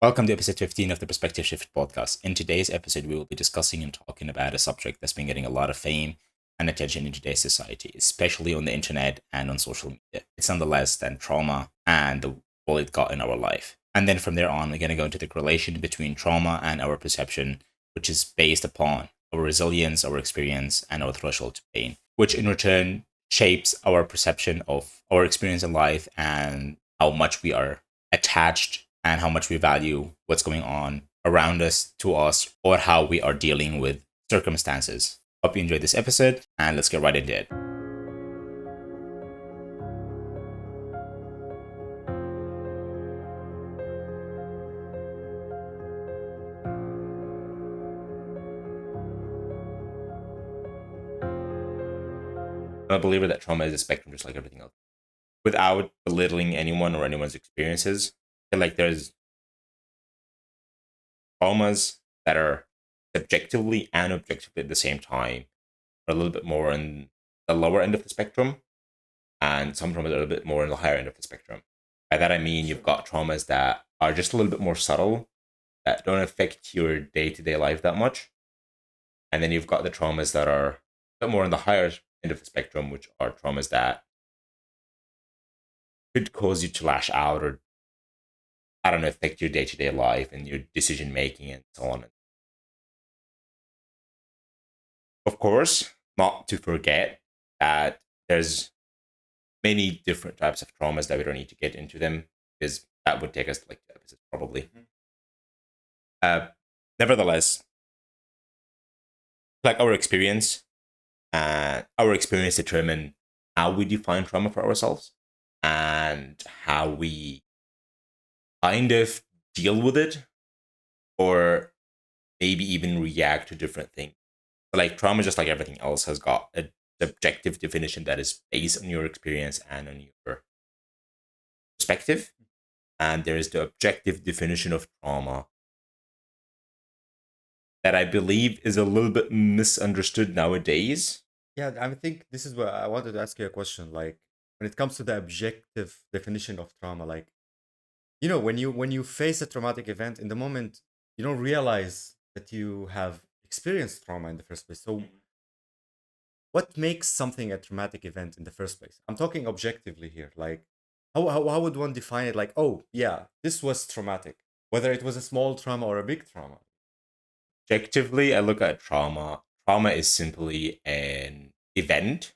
Welcome to episode 15 of the Perspective Shift podcast. In today's episode, we will be discussing and talking about a subject that's been getting a lot of fame and attention in today's society, especially on the internet and on social media. It's none the less than trauma and the role it got in our life. And then from there on, we're going to go into the correlation between trauma and our perception, which is based upon our resilience, our experience, and our threshold to pain, which in return shapes our perception of our experience in life and how much we are attached and how much we value what's going on around us, to us, or how we are dealing with circumstances. Hope you enjoyed this episode, and let's get right into it. I'm a believer that trauma is a spectrum just like everything else. Without belittling anyone or anyone's experiences, I feel like there's traumas that are subjectively and objectively at the same time are a little bit more in the lower end of the spectrum, and some traumas are a little bit more in the higher end of the spectrum. By that I mean you've got traumas that are just a little bit more subtle, that don't affect your day-to-day life that much. And then you've got the traumas that are a bit more on the higher end of the spectrum, which are traumas that could cause you to lash out or, I don't know, affect your day-to-day life and your decision making and so on. Of course, not to forget that there's many different types of traumas that we don't need to get into them because that would take us to like 2 episodes probably. Nevertheless, like our experience determine how we define trauma for ourselves and how we kind of deal with it, or maybe even react to different things. But like trauma, just like everything else, has got a subjective definition that is based on your experience and on your perspective. And there is the objective definition of trauma that I believe is a little bit misunderstood nowadays. Yeah, I think this is where I wanted to ask you a question. Like, when it comes to the objective definition of trauma, like, when you face a traumatic event in the moment, you don't realize that you have experienced trauma in the first place. So, what makes something a traumatic event in the first place? I'm talking objectively here. Like, how would one define it? Like, oh, yeah, this was traumatic, whether it was a small trauma or a big trauma. Objectively, I look at trauma. Trauma is simply an event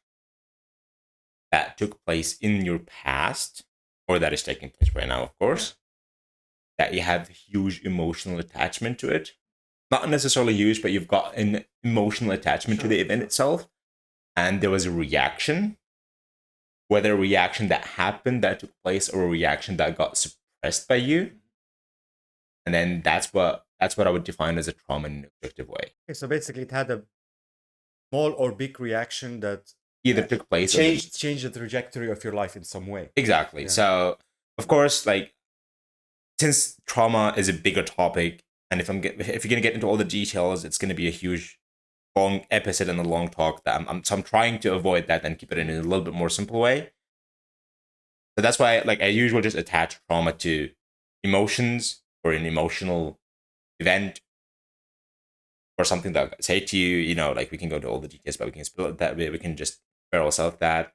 that took place in your past, or that is taking place right now, of course, that you have huge emotional attachment to it. Not necessarily huge, but you've got an emotional attachment to the event itself. And there was a reaction, whether a reaction that happened, that took place, or a reaction that got suppressed by you. And then that's what I would define as a trauma in an objective way. Okay, so basically, it had a small or big reaction that Either took place or change the trajectory of your life in some way. exactly. Yeah. So, of course, like since trauma is a bigger topic, and if you're gonna get into all the details, it's gonna be a huge, long episode and a long talk. That I'm trying to avoid that and keep it in a little bit more simple way. So that's why, like, I usually just attach trauma to emotions or an emotional event or something that I say to you. Like we can go into all the details, but we can split it that way. We can just spare ourselves that,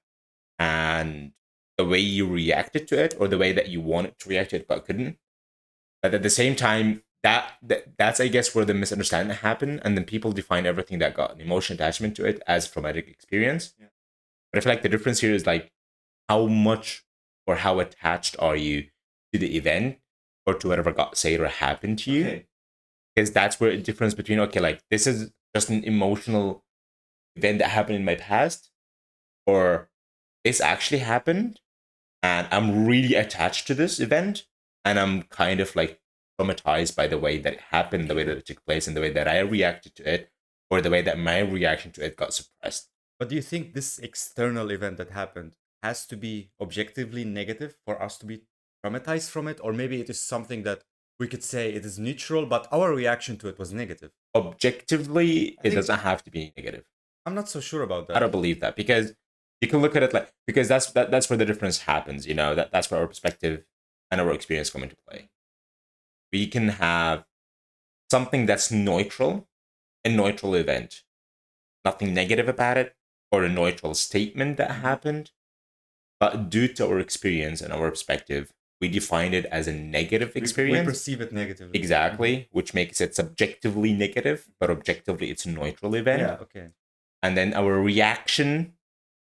and the way you reacted to it or the way that you wanted to react to it but couldn't. But at the same time, that's I guess where the misunderstanding happened, and then people define everything that got an emotional attachment to it as traumatic experience. Yeah. But I feel like the difference here is like how much or how attached are you to the event or to whatever got said or happened to you. Okay. Because that's where the difference between, okay, like this is just an emotional event that happened in my past, or this actually happened and I'm really attached to this event, and I'm kind of like traumatized by the way that it happened, the way that it took place, and the way that I reacted to it, or the way that my reaction to it got suppressed. But do you think this external event that happened has to be objectively negative for us to be traumatized from it? Or maybe it is something that we could say it is neutral, but our reaction to it was negative. Objectively, it think- doesn't have to be negative. I'm not so sure about I that. don't believe that, because you can look at it like, because that's where the difference happens. That's where our perspective and our experience come into play. we can have something that's neutral, a neutral event, nothing negative about it, or a neutral statement that happened. But due to our experience and our perspective, we define it as a negative We experience. perceive it negatively. Exactly, which makes it subjectively negative, but objectively it's a neutral event. Yeah, okay. And then our reaction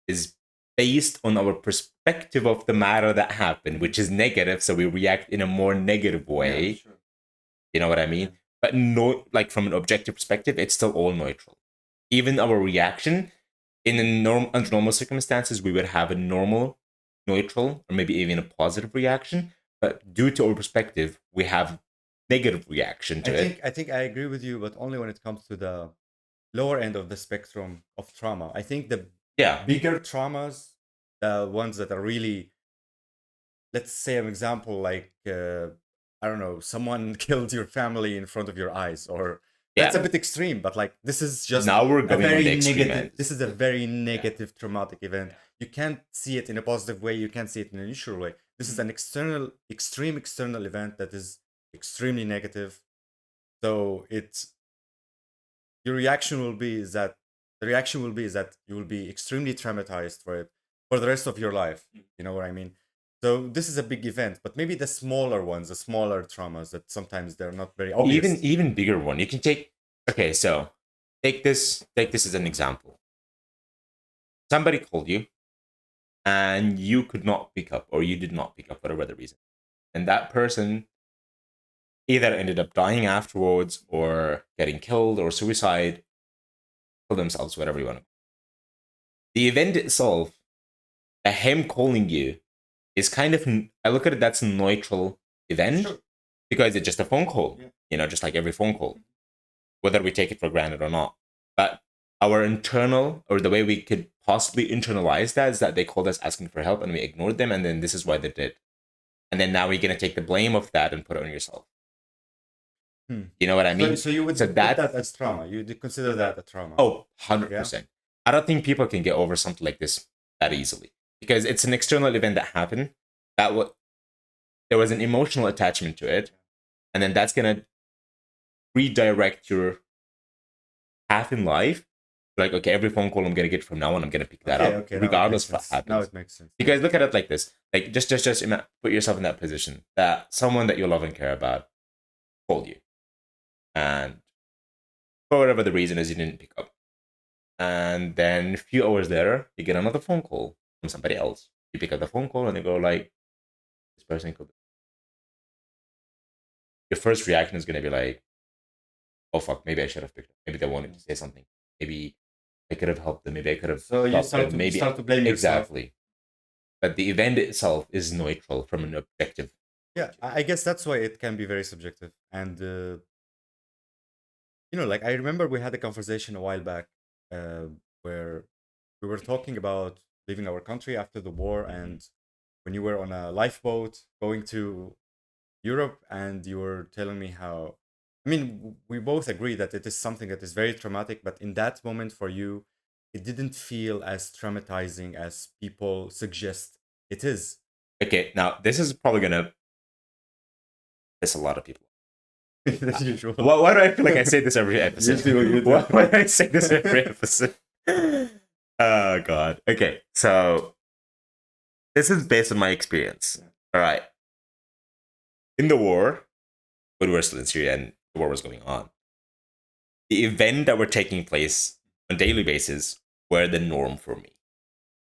is based on our perspective of the matter that happened, which is negative. So we react in a more negative way. Yeah, sure. You know what I mean? Yeah. But no, like from an objective perspective, it's still all neutral. Even our reaction in under normal circumstances, we would have a normal, neutral, or maybe even a positive reaction. But due to our perspective, we have negative reaction to it. I think I agree with you, but only when it comes to the lower end of the spectrum of trauma. I think the Yeah, bigger traumas, the ones that are really, let's say an example like I don't know, someone killed your family in front of your eyes, or that's a yeah. bit extreme, but like this is just Now we're a going on the very extreme negative. end. This is a very negative traumatic event. You can't see it in a positive way. You can't see it in a neutral way. This is an extreme external event that is extremely negative. So it's your reaction will be is that the reaction will be is that you will be extremely traumatized for it for the rest of your life. You know what I mean? So this is a big event, but maybe the smaller ones, the smaller traumas that sometimes they're not very obvious. Even bigger one. You can take. Okay, so take this as an example. Somebody called you, and you could not pick up, or you did not pick up, whatever the reason, and that person either ended up dying afterwards, or getting killed, or suicide, kill themselves, whatever you want to. The event itself, him calling you, is kind of, I look at it, that's a neutral event. Sure. Because it's just a phone call. Yeah. You know, just like every phone call, whether we take it for granted or not. But our internal, or the way we could possibly internalize that, is that they called us asking for help and we ignored them, and then this is why they did. And then now we're gonna take the blame of that and put it on yourself. You know what I mean? So you would put that as trauma. You would consider that a trauma. Oh, 100%. I don't think people can get over something like this that easily, because it's an external event that happened. There was an emotional attachment to it, and then that's gonna redirect your path in life. Like, okay, every phone call I'm gonna get from now on, I'm gonna pick that up, regardless of what happens. Now it makes sense. Because look at it like this: like, just put yourself in that position that someone that you love and care about called you, and for whatever the reason is, you didn't pick up, and then a few hours later, you get another phone call from somebody else. You pick up the phone call, and they go like, "This person called." Your first reaction is gonna be like, "Oh fuck, maybe I should have picked up. Maybe they wanted to say something. Maybe I could have helped them. Maybe I could have." So you start to blame yourself. Exactly. But the event itself is neutral from an objective. Yeah, I guess that's why it can be very subjective. And like I remember we had a conversation a while back where we were talking about leaving our country after the war, and when you were on a lifeboat going to Europe, and you were telling me how, I mean, we both agree that it is something that is very traumatic, but in that moment for you, it didn't feel as traumatizing as people suggest it is. Okay, now this is probably gonna piss a lot of people. As usual. Why do I feel like I say this every episode? You do. Why do I say this every episode? Oh god. Okay, so this is based on my experience. All right. In the war, when we were still in Syria and the war was going on, the event that were taking place on a daily basis were the norm for me.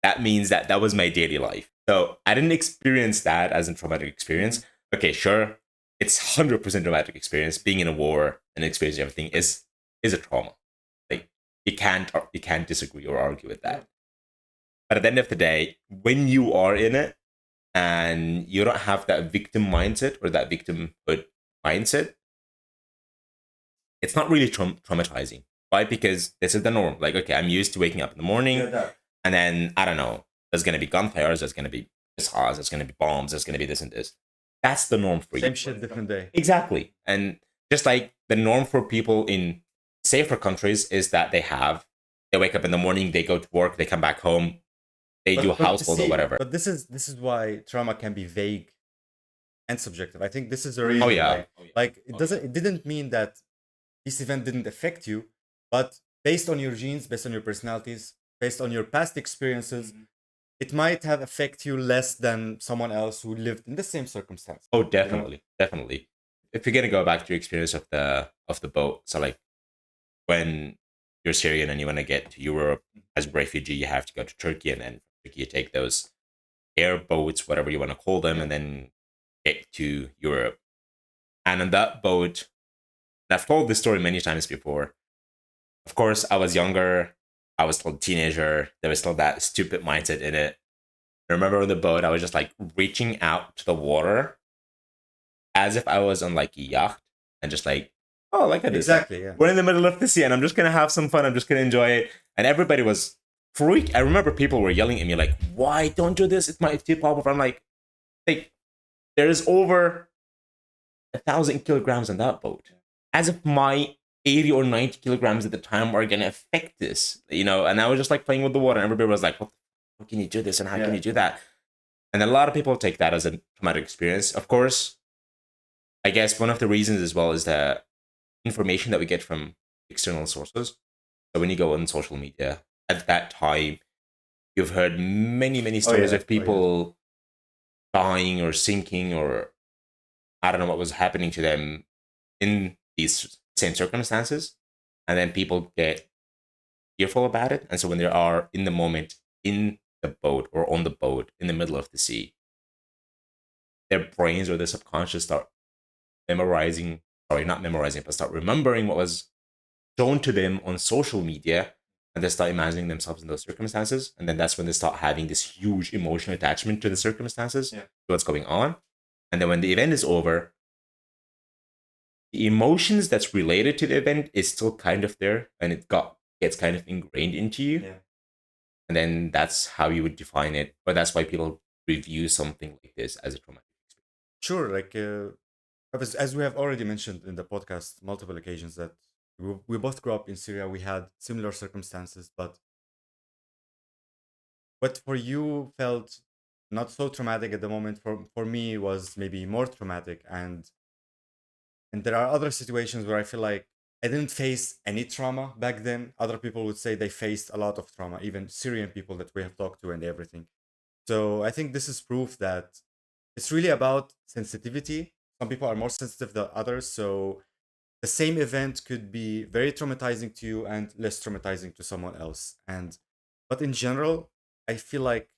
That means that that was my daily life. So I didn't experience that as a traumatic experience. Okay, sure, it's 100% traumatic experience. Being in a war and experiencing everything is a trauma. Like, you can't disagree or argue with that. But at the end of the day, when you are in it and you don't have that victim mindset or that victimhood mindset, it's not really traumatizing. Why? Because this is the norm. Like, okay, I'm used to waking up in the morning, and then I don't know, there's gonna be gunfires, there's gonna be missiles, there's gonna be bombs, there's gonna be this and this. That's the norm for you. Same shit, different day. Exactly. And just like the norm for people in safer countries is that they wake up in the morning, they go to work, they come back home, they do household or whatever. But this is why trauma can be vague. and subjective. I think this is the Oh reason. yeah. Like it didn't mean that this event didn't affect you, but based on your genes, based on your personalities, based on your past experiences, it might have affect you less than someone else who lived in the same circumstance. Oh, You know? definitely, definitely. If you're gonna go back to your experience of the boat, so like when you're Syrian and you want to get to Europe as a refugee, you have to go to Turkey, and then from Turkey you take those airboats, whatever you want to call them, and then get to Europe. And on that boat, and I've told this story many times before. Of course, I was younger. I was still a teenager. There was still that stupid mindset in it. I remember on the boat, I was just like reaching out to the water as if I was on like a yacht and just like, oh, look at this. Exactly. Yeah. We're in the middle of the sea and I'm just gonna have some fun. I'm just gonna enjoy it. And everybody was freak. I remember people were yelling at me like, "Why don't do this? It might too powerful." I'm like, there's over 1,000 kilograms on that boat. As if my 80 or 90 kilograms at the time are gonna affect this, you know. And I was just like playing with the water, and everybody was like, "What? How can you do this? And how can you do that?" And a lot of people take that as a traumatic experience. Of course, I guess one of the reasons as well is the information that we get from external sources. So when you go on social media at that time, you've heard many stories of people dying or sinking, or I don't know what was happening to them in these same circumstances. And then people get fearful about it. And so when they are in the moment in the boat or on the boat in the middle of the sea, their brains or their subconscious start memorizing, sorry, not memorizing, but start remembering what was shown to them on social media, and they start imagining themselves in those circumstances. And then that's when they start having this huge emotional attachment to the circumstances, to what's going on. And then when the event is over, the emotions that's related to the event is still kind of there, and gets kind of ingrained into you. Yeah. And then that's how you would define it, or that's why people review something like this as a traumatic experience. Sure. Like as we have already mentioned in the podcast multiple occasions that we both grew up in Syria. We had similar circumstances, but what for you felt not so traumatic at the moment for me was maybe more traumatic, and there are other situations where I feel like I didn't face any trauma back then. Other people would say they faced a lot of trauma, even Syrian people that we have talked to and everything. So I think this is proof that it's really about sensitivity. Some people are more sensitive than others. So the same event could be very traumatizing to you and less traumatizing to someone else. But in general, I feel like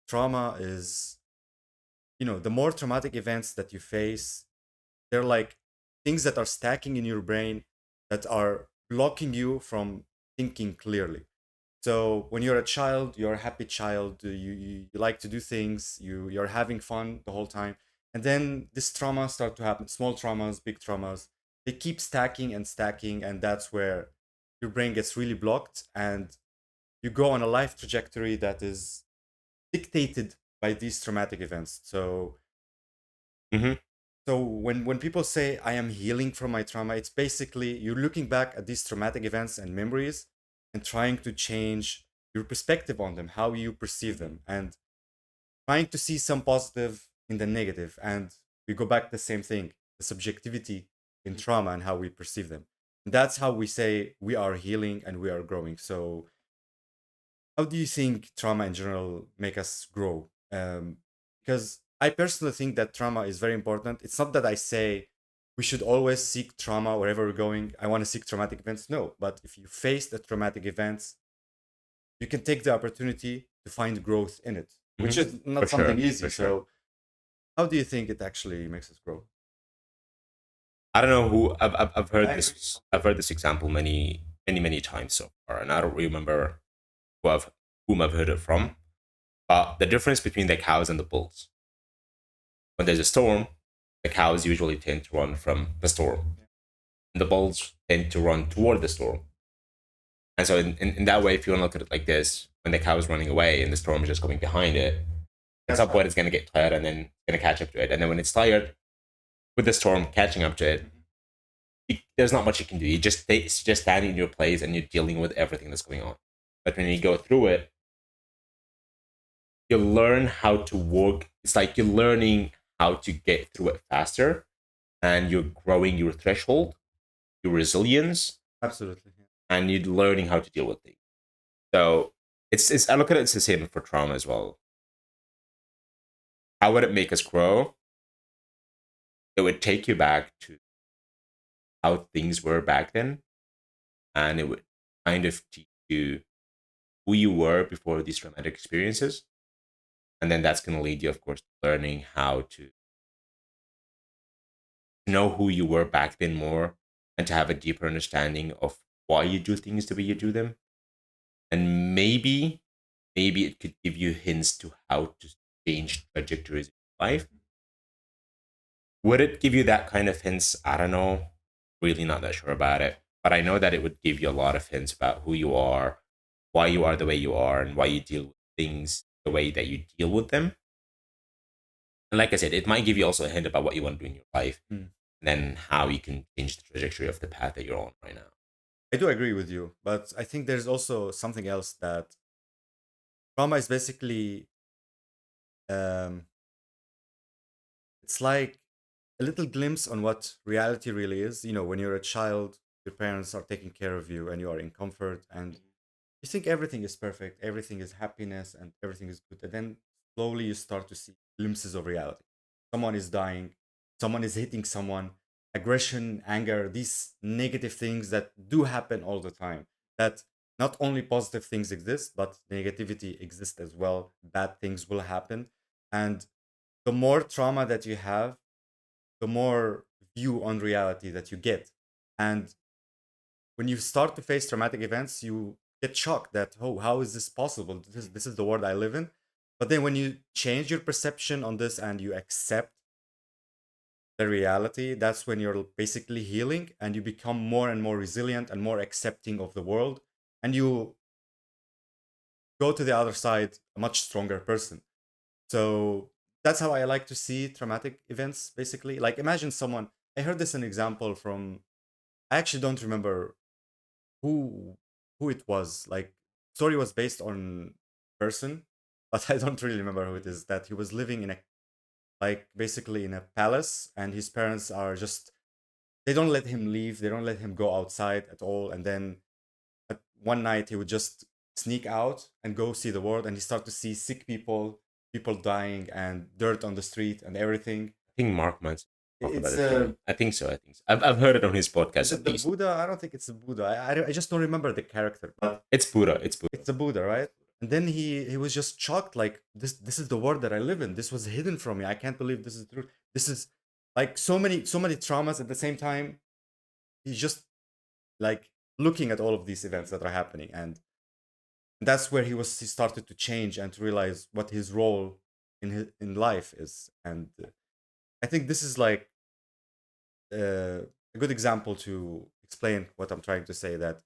trauma is, the more traumatic events that you face, they're like things that are stacking in your brain that are blocking you from thinking clearly. So when you're a child, you're a happy child. You like to do things. You're having fun the whole time, and then this trauma start to happen. Small traumas, big traumas. They keep stacking and stacking, and that's where your brain gets really blocked, and you go on a life trajectory that is dictated by these traumatic events. So Mm-hmm. so when people say I am healing from my trauma, it's basically you're looking back at these traumatic events and memories and trying to change your perspective on them, how you perceive them, and trying to see some positive in the negative. And we go back to the same thing, the subjectivity in trauma and how we perceive them. And that's how we say we are healing and we are growing. So how do you think trauma in general make us grow? Because I personally think that trauma is very important. It's not that I say we should always seek trauma wherever we're going. I want to seek traumatic events. No, but if you face the traumatic events, you can take the opportunity to find growth in it, which Mm-hmm. is not For sure. something easy. For sure. So, how do you think it actually makes us grow? I don't know who I've heard this. I've heard this example many times so far, and I don't remember whom I've heard it from. But the difference between the cows and the bulls: when there's a storm, the cows usually tend to run from the storm, and the bulls tend to run toward the storm. And so, in that way, if you want to look at it like this, when the cow is running away and the storm is just going behind it, at some point it's going to get tired and then it's going to catch up to it. And then when it's tired, with the storm catching up to it, there's not much you can do. It's just standing in your place and you're dealing with everything that's going on. But when you go through it, you learn how to work. It's like you're learning how to get through it faster, and you're growing your threshold, your resilience, Absolutely. Yeah. and you're learning how to deal with things. So it's I look at it, it's the same for trauma as well. How would it make us grow? It would take you back to how things were back then, and it would kind of teach you who you were before these traumatic experiences. And then that's going to lead you, of course, to learning how to know who you were back then more, and to have a deeper understanding of why you do things the way you do them. And maybe it could give you hints to how to change trajectories in life. Would it give you that kind of hints? I don't know. Really not that sure about it. But I know that it would give you a lot of hints about who you are, why you are the way you are, and why you deal with things the way that you deal with them. And like I said, it might give you also a hint about what you want to do in your life, Mm. and then how you can change the trajectory of the path that you're on right now. I do agree with you, but I think there's also something else that trauma is basically um, it's like a little glimpse on what reality really is. You know, when you're a child, your parents are taking care of you and you are in comfort and you think everything is perfect, everything is happiness and everything is good. And then slowly you start to see glimpses of reality. Someone is dying, someone is hitting someone, aggression, anger, these negative things that do happen all the time. That not only positive things exist, but negativity exists as well. Bad things will happen. And the more trauma that you have, the more view on reality that you get. And when you start to face traumatic events, you get shocked that, oh, how is this possible? This is the world I live in. But then when you change your perception on this and you accept the reality, that's when you're basically healing and you become more and more resilient and more accepting of the world. And you go to the other side a much stronger person. So that's how I like to see traumatic events, basically. Like imagine someone, I heard this an example from, I actually don't remember who who it was. Like story was based on person, but I don't really remember who it is. That he was living in a like basically in a palace, and his parents are just they don't let him leave. They don't let him go outside at all. And then at one night he would just sneak out and go see the world, and he start to see sick people, people dying, and dirt on the street and everything. I think Mark might talk about It's the story. I think so. I think so. I've heard it on his is podcast it at the least. Buddha? I don't think it's the Buddha. I just don't remember the character, but It's Buddha. It's Buddha. it's the Buddha, right? And then he was just shocked, like this is the world that I live in. This was hidden from me. I can't believe this is true. This is like so many traumas at the same time. He's just like looking at all of these events that are happening, and that's where he started to change and to realize what his role in life is. And I think this is like a good example to explain what I'm trying to say, that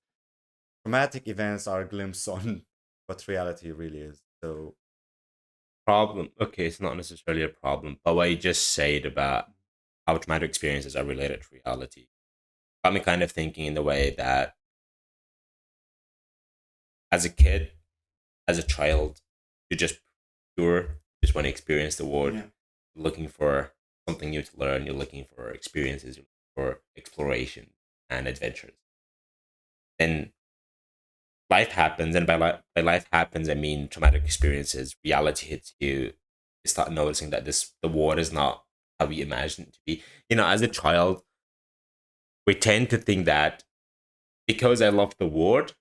traumatic events are a glimpse on what reality really is. So Problem. Okay, it's not necessarily a problem, but what you just said about how traumatic experiences are related to reality got me kind of thinking in the way that as a kid, as a child, you're just pure, just want to experience the world, yeah, looking for something new to learn, you're looking for experiences, you're looking for exploration and adventures. And life happens, and by life happens, I mean traumatic experiences, reality hits you, you start noticing that the world is not how we imagine it to be. You know, as a child, we tend to think that because I love the world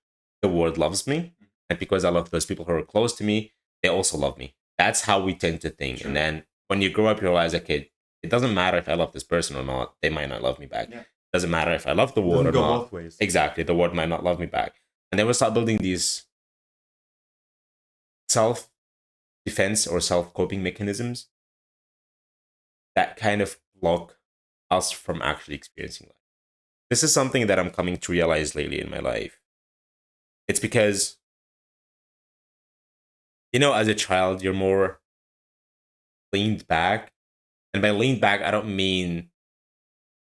loves me. And because I love those people who are close to me, they also love me. That's how we tend to think. sure. And then when you grow up, you realize, okay, it doesn't matter if I love this person or not, they might not love me back. Yeah. It doesn't matter if I love the It world doesn't or go not. both ways. Exactly, the world might not love me back. And then we start building these self defense or self coping mechanisms that kind of block us from actually experiencing life. This is something that I'm coming to realize lately in my life. It's because, you know, as a child, you're more leaned back. And by leaned back, I don't mean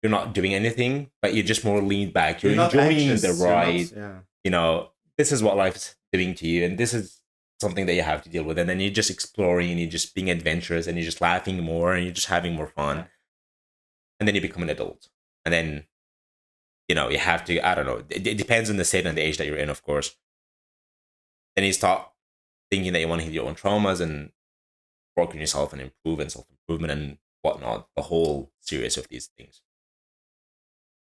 you're not doing anything, but you're just more leaned back. You're You're not enjoying anxious. the You're not. ride. Yeah. You know, this is what life's doing to you. And this is something that you have to deal with, and then you're just exploring and you're just being adventurous and you're just laughing more and you're just having more fun, and then you become an adult, and then you have to, I don't know, it depends on the state and the age that you're in, of course. Then you start thinking that you want to heal your own traumas and work on yourself and improve and self-improvement and whatnot, the whole series of these things.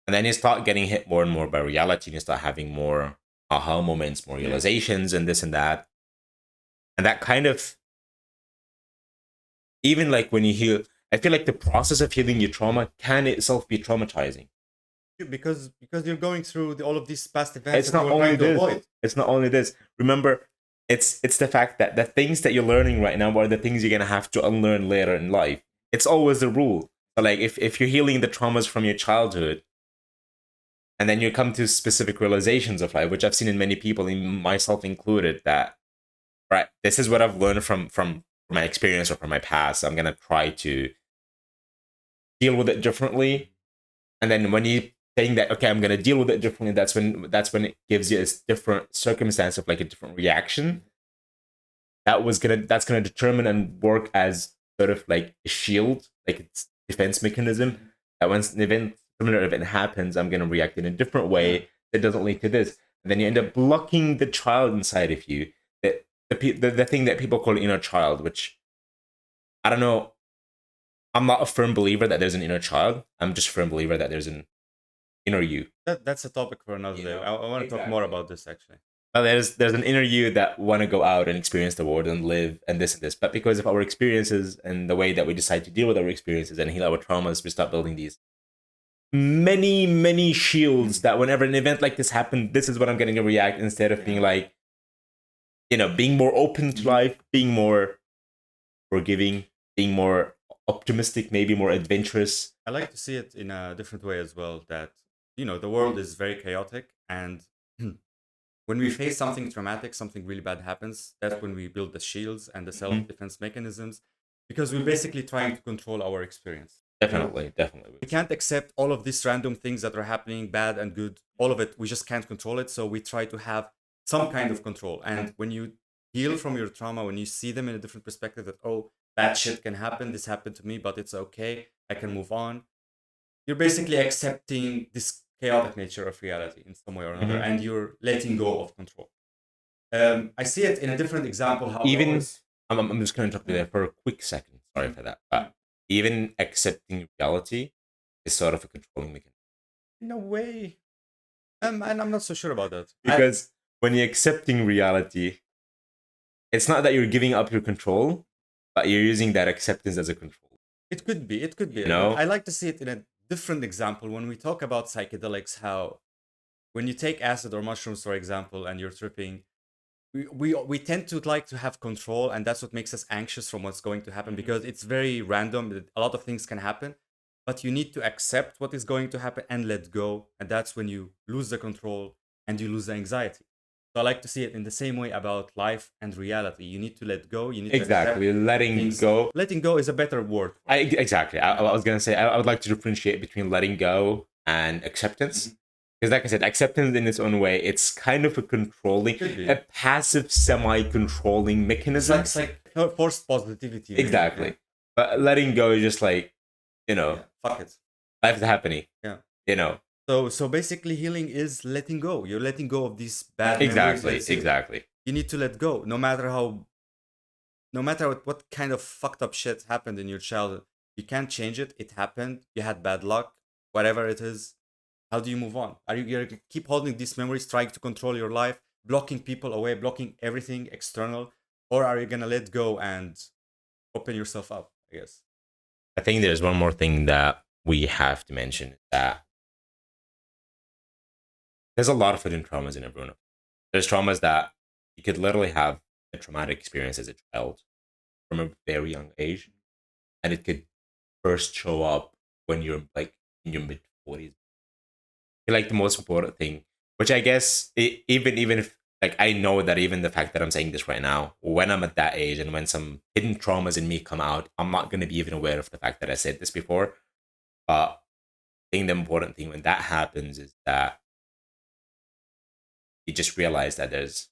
And then you start getting hit more and more by reality and you start having more aha moments, more realizations, and this and that. And that kind of, even like when you heal, I feel like the process of healing your trauma can itself be traumatizing. Because you're going through all of these past events It's that you not were only trying to this. avoid. It's not only this. Remember, it's the fact that the things that you're learning right now are the things you're gonna have to unlearn later in life. It's always the rule. So like if you're healing the traumas from your childhood, and then you come to specific realizations of life, which I've seen in many people, in myself included, that right, this is what I've learned from my experience or from my past. I'm gonna try to deal with it differently. And then when you saying that, okay, I'm gonna deal with it differently, that's when it gives you a different circumstance of like a different reaction. That's gonna determine and work as sort of like a shield, like it's defense mechanism. That once an event, similar event happens, I'm gonna react in a different way that doesn't lead to this. And then you end up blocking the child inside of you, that the thing that people call inner child, which I don't know. I'm not a firm believer that there's an inner child. I'm just a firm believer that there's an inner you. That's a topic for another day. I want to talk more about this actually. Well, there's an inner you that want to go out and experience the world and live and this and this. But because of our experiences and the way that we decide to deal with our experiences and heal our traumas, we start building these many shields that whenever an event like this happens, this is what I'm going to react, instead of being like, being more open to life, being more forgiving, being more optimistic, maybe more adventurous. I like to see it in a different way as well, that the world is very chaotic, and when we face something traumatic, something really bad happens, that's when we build the shields and the self-defense mechanisms, because we're basically trying to control our experience. Definitely. We can't accept all of these random things that are happening, bad and good, all of it. We just can't control it. So we try to have some kind of control. And when you heal from your trauma, when you see them in a different perspective, that, oh, bad shit can happen, this happened to me, but it's okay, I can move on. You're basically accepting this chaotic nature of reality in some way or another, and you're letting go of control. I see it in a different example. How even I'm just going to interrupt you there for a quick second. Sorry for that. But even accepting reality is sort of a controlling mechanism. No way. And I'm not so sure about that. Because when you're accepting reality, it's not that you're giving up your control, but you're using that acceptance as a control. It could be. It could be. No. I like to see it in a different example. When we talk about psychedelics, how when you take acid or mushrooms, for example, and you're tripping, we tend to like to have control, and that's what makes us anxious from what's going to happen, because it's very random. A lot of things can happen, but you need to accept what is going to happen and let go, and that's when you lose the control and you lose the anxiety. So I like to see it in the same way about life and reality. You need to let go. You need to exactly letting things. go. Letting go is a better word. Exactly. I was gonna say I would like to differentiate between letting go and acceptance. Because like I said, acceptance in its own way, it's kind of a controlling, a passive semi-controlling mechanism. It's like forced positivity. Exactly. Yeah. But letting go is just like, fuck it. Life is happening. Yeah. So basically healing is letting go. You're letting go of these bad memories. Exactly. You need to let go. No matter what kind of fucked up shit happened in your childhood, you can't change it. It happened. You had bad luck. Whatever it is. How do you move on? Are you going to keep holding these memories, trying to control your life, blocking people away, blocking everything external? Or are you going to let go and open yourself up, I guess? I think there's one more thing that we have to mention, that there's a lot of hidden traumas in everyone. There's traumas that you could literally have a traumatic experience as a child from a very young age, and it could first show up when you're like in your mid 40s. Like the most important thing, which I guess even if like I know that even the fact that I'm saying this right now, when I'm at that age and when some hidden traumas in me come out, I'm not going to be even aware of the fact that I said this before. But I think the important thing when that happens is that you just realize that there's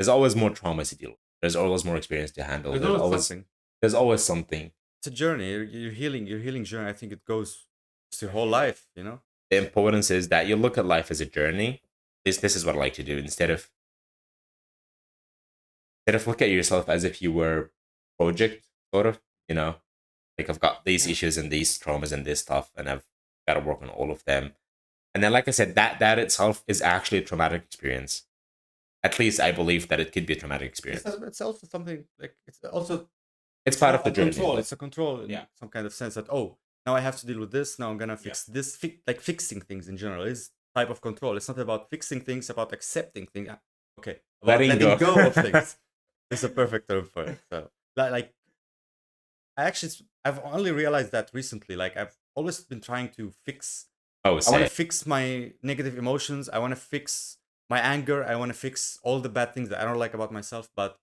always more traumas to deal with. There's always more experience to handle. There's There's always always something. there's always something. It's a journey. Your healing journey. I think it goes your whole life. You know. The importance is that you look at life as a journey. This is what I like to do instead of look at yourself as if you were a project, sort of, you know, like I've got these Yeah. issues and these traumas and this stuff, and I've got to work on all of them. And then, like I said, that itself is actually a traumatic experience. At least I believe that it could be a traumatic experience. It's also something like it's also It's part of the journey. control. It's a control in Yeah. some kind of sense that now I have to deal with this. Now I'm gonna fix this. Like fixing things in general is type of control. It's not about fixing things. About accepting things. Okay, about letting go of things. It's a perfect term for it. So like I've only realized that recently. Like I've always been trying to fix. Oh, I want to fix my negative emotions. I want to fix my anger. I want to fix all the bad things that I don't like about myself. But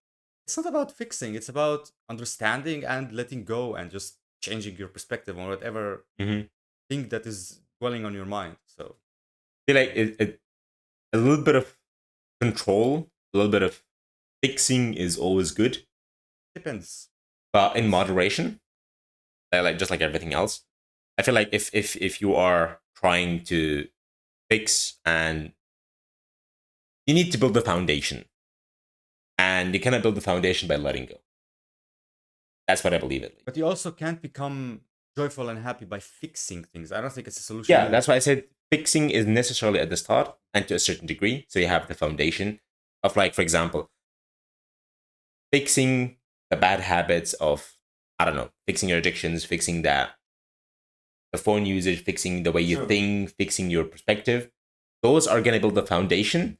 it's not about fixing. It's about understanding and letting go and just changing your perspective on whatever thing that is dwelling on your mind. So I feel like a little bit of control, a little bit of fixing is always good, depends. but in moderation. Like just like everything else, I feel like if you are trying to fix, and you need to build the foundation, and you cannot build the foundation by letting go. That's what I believe it. But you also can't become joyful and happy by fixing things. I don't think it's a solution. Yeah, either. that's why I said fixing is necessarily at the start and to a certain degree. So you have the foundation of, like, for example, fixing the bad habits of, I don't know, fixing your addictions, fixing the phone usage, fixing the way you think, fixing your perspective. Those are going to build the foundation.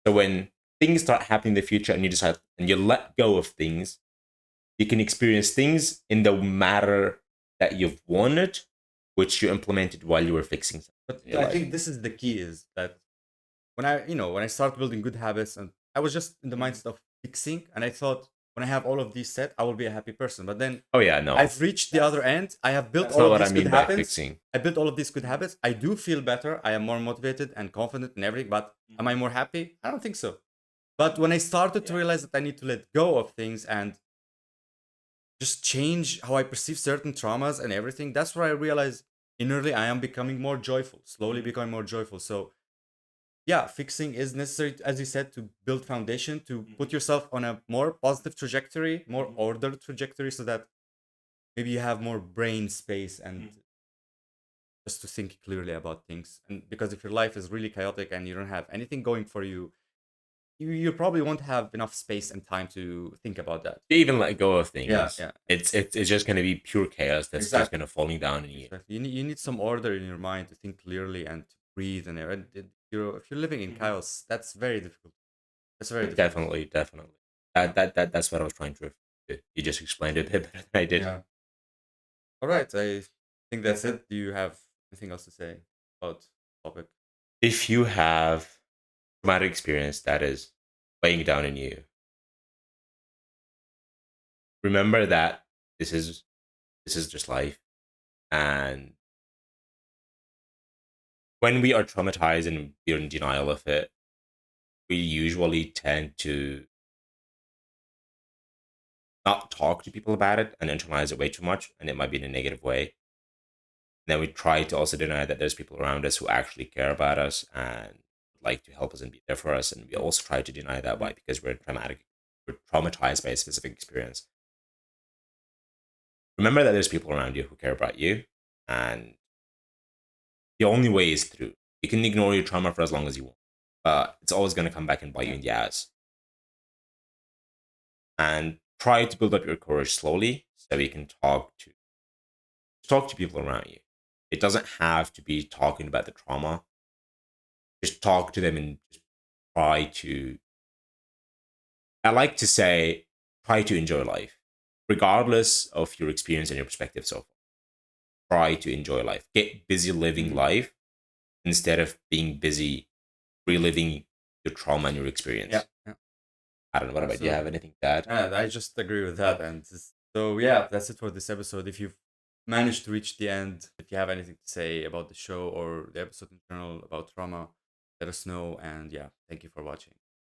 So when things start happening in the future and you decide and you let go of things, you can experience things in the matter that you've wanted, which you implemented while you were fixing something. But I think this is the key, is that when I start building good habits, and I was just in the mindset of fixing, and I thought when I have all of these set, I will be a happy person. But then I've reached the other end. I have built all of these good habits. I built all of these good habits. I do feel better. I am more motivated and confident in everything. But am I more happy? I don't think so. But when I started to realize that I need to let go of things and just change how I perceive certain traumas and everything, that's where I realized innerly I am becoming more joyful, slowly becoming more joyful. So yeah, fixing is necessary, as you said, to build foundation, to put yourself on a more positive trajectory, more ordered trajectory, so that maybe you have more brain space and just to think clearly about things. And because if your life is really chaotic and you don't have anything going for you, you probably won't have enough space and time to think about that. Even let go of things. Yeah. It's just going to be pure chaos that's just going to falling down on you. Exactly. You need some order in your mind to think clearly and to breathe. And if you're living in chaos, that's very difficult. That's very difficult. Definitely. That's what I was trying to. You just explained it a bit better than I did. Yeah. All right. I think that's it. Do you have anything else to say about the topic? If you have traumatic experience that is weighing down on you, remember that this is just life. And when we are traumatized and we're in denial of it, we usually tend to not talk to people about it and internalize it way too much, and it might be in a negative way. And then we try to also deny that there's people around us who actually care about us and would like to help us and be there for us. And we also try to deny that. Why? Because we're traumatized by a specific experience. Remember that there's people around you who care about you, and the only way is through. You can ignore your trauma for as long as you want, but it's always going to come back and bite you in the ass. And try to build up your courage slowly so you can talk to people around you. It doesn't have to be talking about the trauma. Just talk to them and just try to, I like to say, try to enjoy life, regardless of your experience and your perspective so far. Try to enjoy life. Get busy living life instead of being busy reliving your trauma and your experience. Yeah. I don't know. What about, do you have anything to add? I just agree with that. And so, yeah, that's it for this episode. If you've managed to reach the end, if you have anything to say about the show or the episode in general about trauma, let us know. And yeah, thank you for watching.